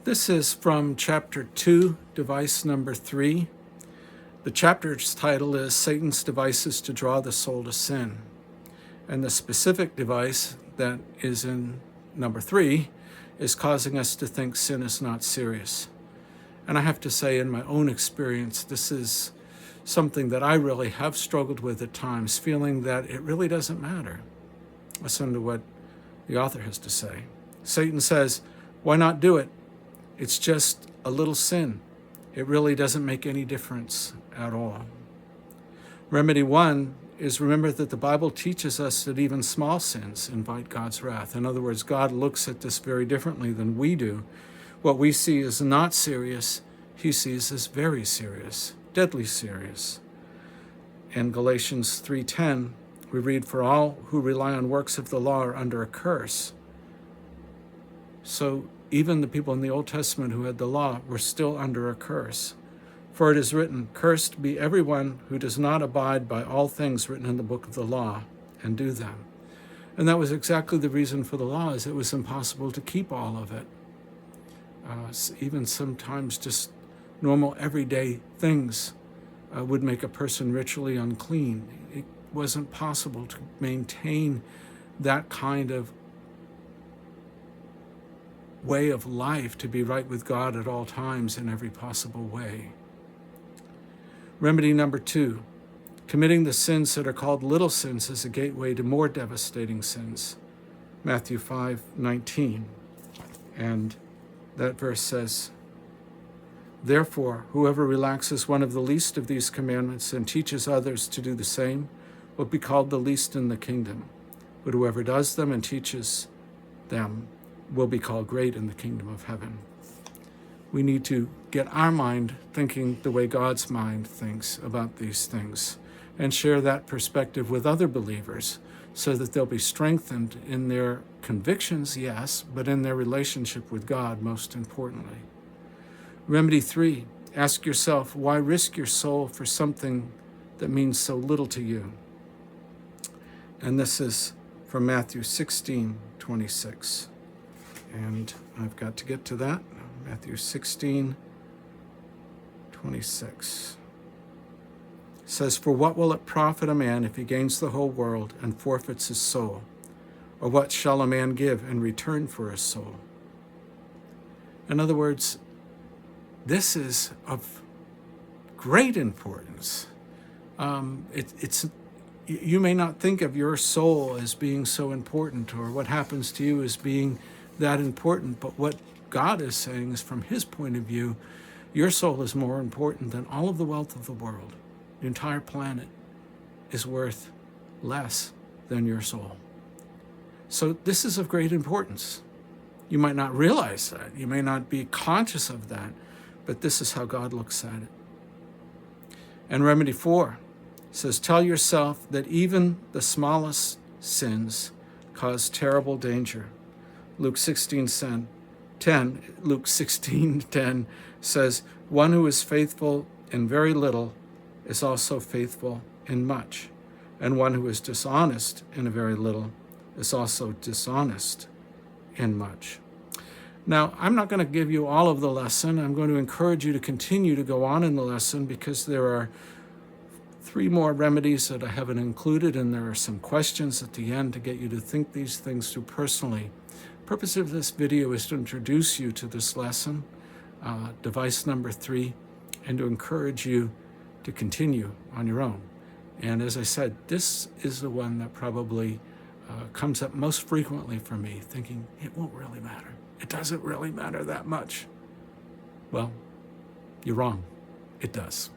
This is from chapter 2, device number 3. The chapter's title is Satan's Devices to Draw the Soul to Sin. And the specific device that is in number 3 is causing us to think sin is not serious. And I have to say, in my own experience, this is something that I really have struggled with at times, feeling that it really doesn't matter. Listen to what the author has to say. Satan says, why not do it? It's just a little sin. It really doesn't make any difference at all. Remedy 1 is remember that the Bible teaches us that even small sins invite God's wrath. In other words, God looks at this very differently than we do. What we see as not serious, he sees as very serious, deadly serious. In Galatians 3:10, we read, for all who rely on works of the law are under a curse. So even the people in the Old Testament who had the law were still under a curse. For it is written, cursed be everyone who does not abide by all things written in the book of the law and do them. And that was exactly the reason for the law, is it was impossible to keep all of it. Even sometimes just normal everyday things would make a person ritually unclean. It wasn't possible to maintain that kind of way of life, to be right with God at all times in every possible way. Remedy number 2, committing the sins that are called little sins is a gateway to more devastating sins. Matthew 5:19. And that verse says, therefore, whoever relaxes one of the least of these commandments and teaches others to do the same will be called the least in the kingdom. But whoever does them and teaches them will be called great in the kingdom of heaven. We need to get our mind thinking the way God's mind thinks about these things and share that perspective with other believers so that they'll be strengthened in their convictions, yes, but in their relationship with God, most importantly. Remedy 3, ask yourself, why risk your soul for something that means so little to you? And this is from Matthew 16:26. And I've got to get to that. Matthew 16:26 says, for what will it profit a man if he gains the whole world and forfeits his soul? Or what shall a man give in return for his soul? In other words, this is of great importance. You may not think of your soul as being so important, or what happens to you as being that important, but what God is saying is, from his point of view, your soul is more important than all of the wealth of the world. The entire planet is worth less than your soul. So this is of great importance. You might not realize that. You may not be conscious of that, but this is how God looks at it. And remedy 4 says, tell yourself that even the smallest sins cause terrible danger. Luke 16:10 says, one who is faithful in very little is also faithful in much, and one who is dishonest in a very little is also dishonest in much. Now, I'm not going to give you all of the lesson. I'm going to encourage you to continue to go on in the lesson, because there are 3 more remedies that I haven't included, and there are some questions at the end to get you to think these things through personally. The purpose of this video is to introduce you to this lesson, device number 3, and to encourage you to continue on your own. And as I said, this is the one that probably comes up most frequently for me, thinking it won't really matter. It doesn't really matter that much. Well, you're wrong. It does.